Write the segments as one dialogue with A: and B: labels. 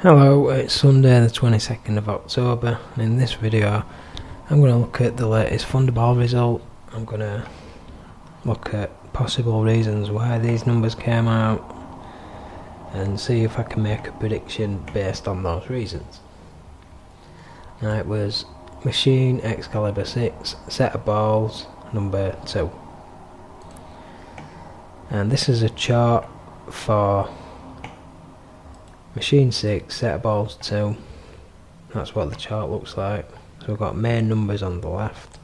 A: Hello, it's Sunday the 22nd of October, and in this video I'm going to look at the latest Thunderball result. I'm going to look at possible reasons why these numbers came out and see if I can make a prediction based on those reasons. Now, it was Machine Excalibur 6, set of balls, number 2. And this is a chart for Machine 6, set of balls 2. That's what the chart looks like. So we've got main numbers on the left,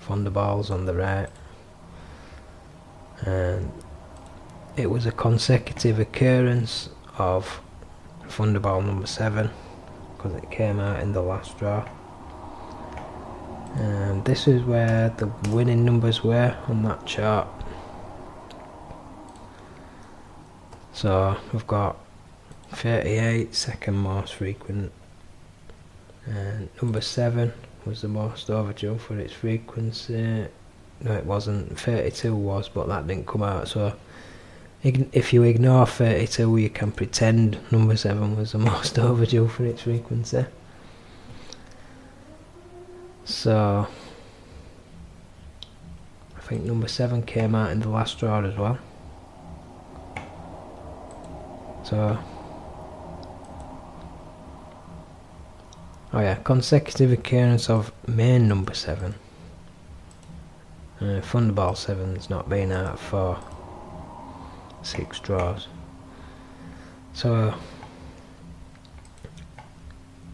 A: Thunderballs on the right, and it was a consecutive occurrence of Thunderball number 7 because it came out in the last draw. And this is where the winning numbers were on that chart. So we've got 38, second most frequent, and number 7 was the most overdue for its frequency. No, it wasn't. 32 was, but that didn't come out. So if you ignore 32, you can pretend number 7 was the most overdue for its frequency. So I think number 7 came out in the last draw as well. So consecutive occurrence of main number 7. Thunderball 7's not been out for 6 draws. So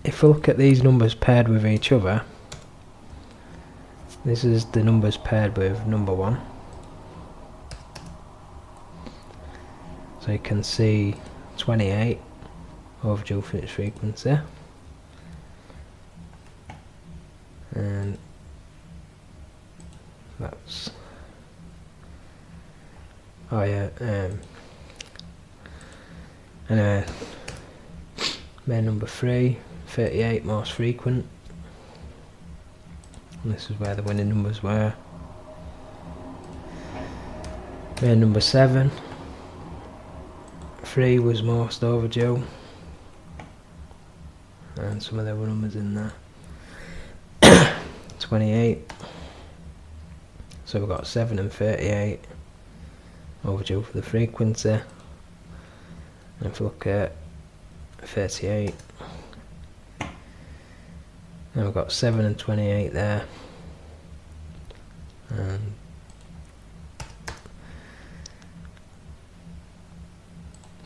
A: if we look at these numbers paired with each other, this is the numbers paired with number 1. So you can see 28 overdue for its frequency. And that's anyway, main number 3, 38 most frequent, and this is where the winning numbers were. Main number 7, 3 was most overdue, and some of the other numbers in there. 28, so we've got 7 and 38 overdue for the frequency. And if we look at 38, now we've got 7 and 28 there, and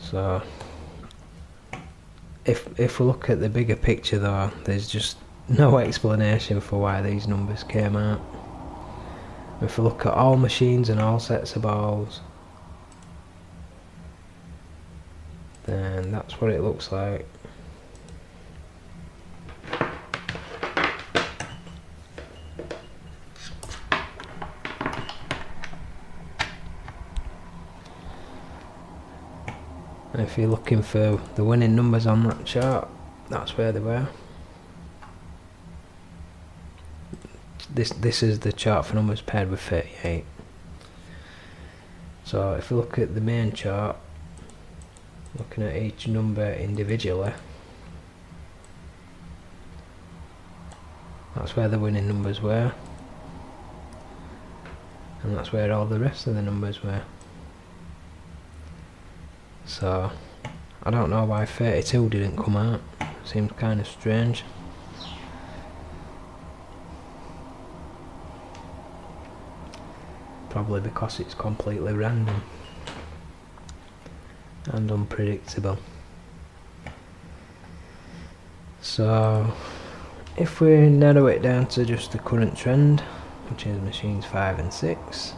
A: so if we look at the bigger picture though, there's just no explanation for why these numbers came out. If we look at all machines and all sets of balls, then that's what it looks like. And if you're looking for the winning numbers on that chart, that's where they were. This is the chart for numbers paired with 38. So if we look at the main chart, looking at each number individually, that's where the winning numbers were, and that's where all the rest of the numbers were. So I don't know why 32 didn't come out. Seems kind of strange. Probably because it's completely random and unpredictable. So if we narrow it down to just the current trend, which is machines 5 and 6,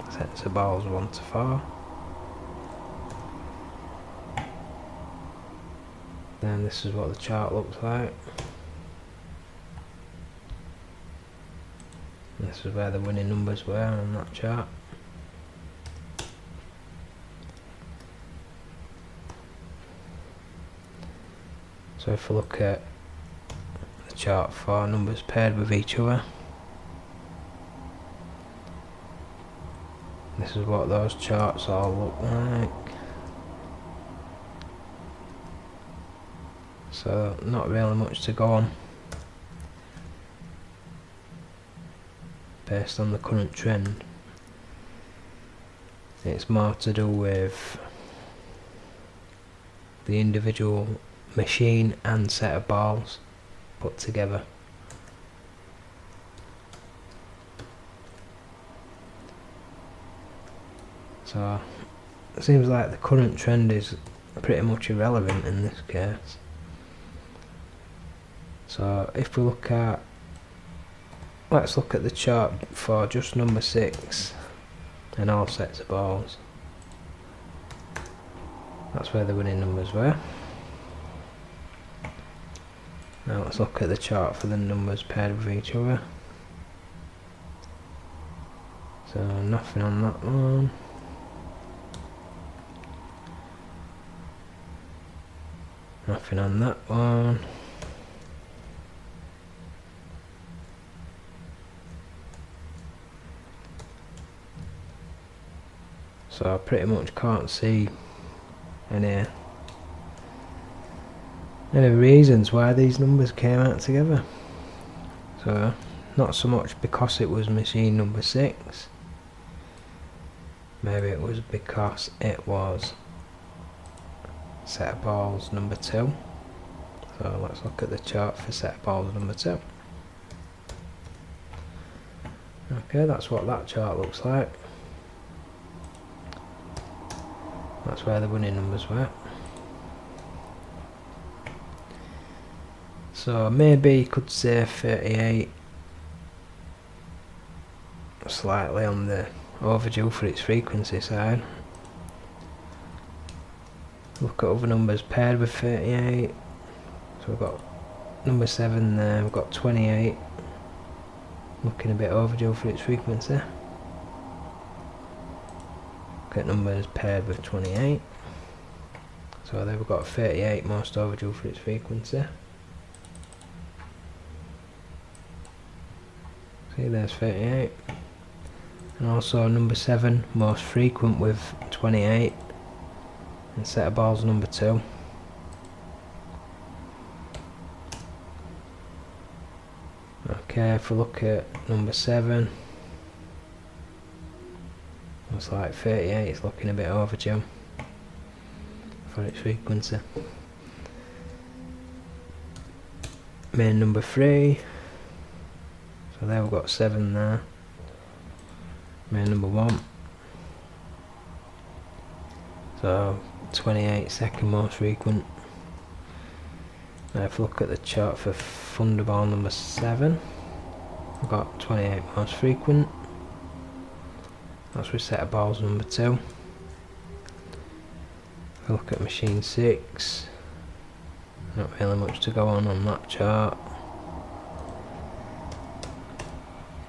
A: sets of balls 1 to 4, then this is what the chart looks like. This is where the winning numbers were on that chart. So if we look at the chart for numbers paired with each other, this is what those charts all look like. so not really much to go on based on the current trend. It's more to do with the individual machine and set of balls put together. So it seems like the current trend is pretty much irrelevant in this case. So if we look at, let's look at the chart for just number 6 and all sets of balls. That's where the winning numbers were. Now let's look at the chart for the numbers paired with each other. So nothing on that one. Nothing on that one. So I pretty much can't see any reasons why these numbers came out together. So not so much because it was machine number 6. Maybe it was because it was set of balls number 2. So let's look at the chart for set of balls number 2. Okay, that's what that chart looks like. That's where the winning numbers were. So maybe you could say 38, slightly on the overdue for its frequency side. Look at other numbers paired with 38. So we've got number 7 there, we've got 28, looking a bit overdue for its frequency. Look at numbers paired with 28. So there we've got 38 most overdue for its frequency. See, there's 38. And also number 7 most frequent with 28. And set of balls number 2. Okay, if we look at number 7, looks like 38 is looking a bit overdue for its frequency. Main number 3, so there we've got 7 there. Main number 1, so 28 second most frequent. Now if we look at the chart for Thunderball number 7, we've got 28 most frequent. That's with set of balls number 2. If we look at machine 6, not really much to go on that chart.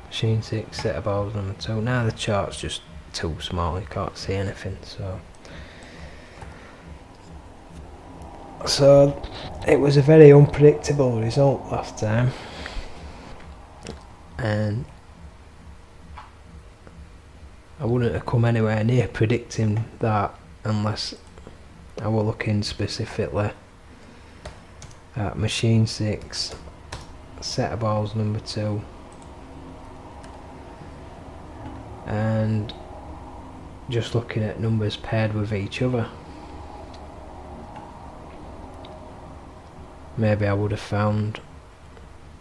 A: Machine 6, set of balls number 2. Now the chart's just too small, you can't see anything, so it was a very unpredictable result last time, and I wouldn't have come anywhere near predicting that unless I were looking specifically at machine 6, set of balls number 2, and just looking at numbers paired with each other. Maybe I would have found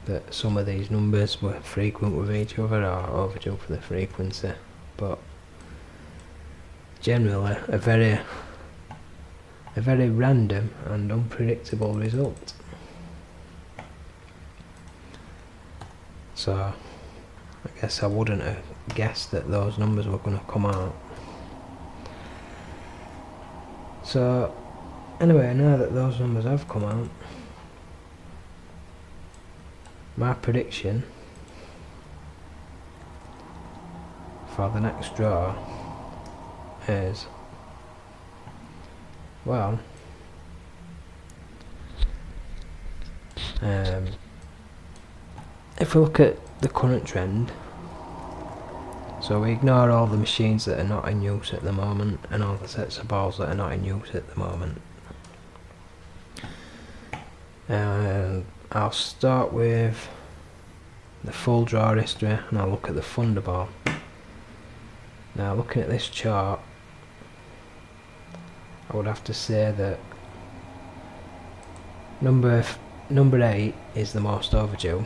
A: that some of these numbers were frequent with each other or overdue for the frequency, but generally a very random and unpredictable result. So I guess I wouldn't have guessed that those numbers were going to come out. So anyway, now that those numbers have come out, my prediction for the next draw is, well, if we look at the current trend, so we ignore all the machines that are not in use at the moment and all the sets of balls that are not in use at the moment. and I'll start with the full draw history and I'll look at the Thunderball. Now looking at this chart, I would have to say that number 8 is the most overdue,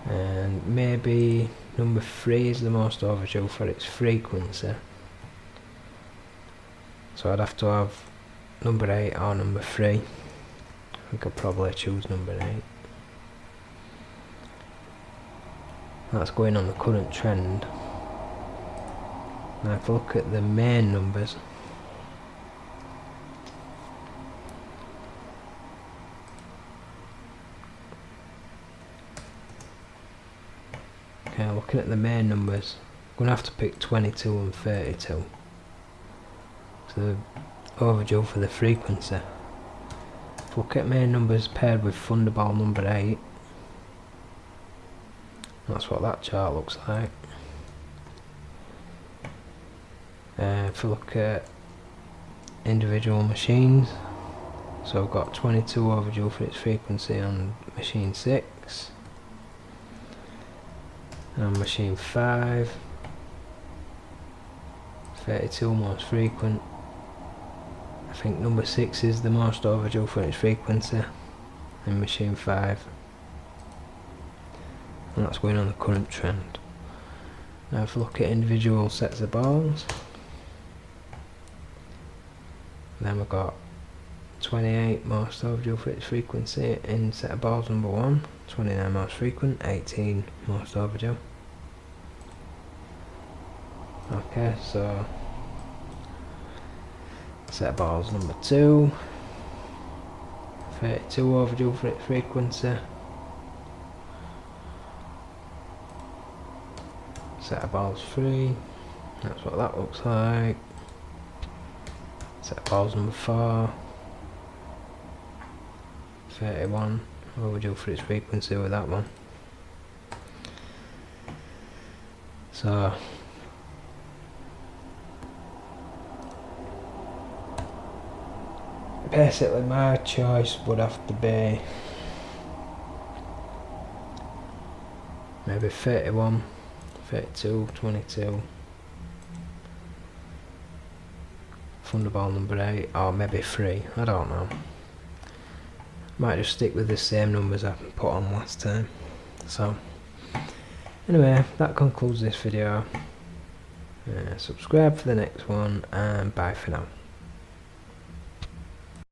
A: and maybe number 3 is the most overdue for its frequency. So I'd have to have number 8 or number 3. I think I'd probably choose number 8. That's going on the current trend. Now if I look at the main numbers, okay, looking at the main numbers, I'm going to have to pick 22 and 32. So they're overdue for the frequency. If I look at main numbers paired with Thunderball number 8, that's what that chart looks like. If I look at individual machines, so I've got 22 overdue for its frequency on machine 6, and on machine 5, 32 most frequent. I think number 6 is the most overdue for its frequency in machine 5, and that's going on the current trend. Now if I look at individual sets of balls, then we've got 28 most overdue for its frequency in set of balls number 1, 29 most frequent, 18 most overdue. Okay, so set of balls number 2, 32 overdue for its frequency. Set of balls 3, that's what that looks like. Set of balls number 4, 31 overdue for its frequency with that one. So basically my choice would have to be maybe 31, 32, 22, Thunderball number 8, or maybe 3, I don't know. Might just stick with the same numbers I put on last time. So anyway, that concludes this video. Subscribe for the next one, and bye for now.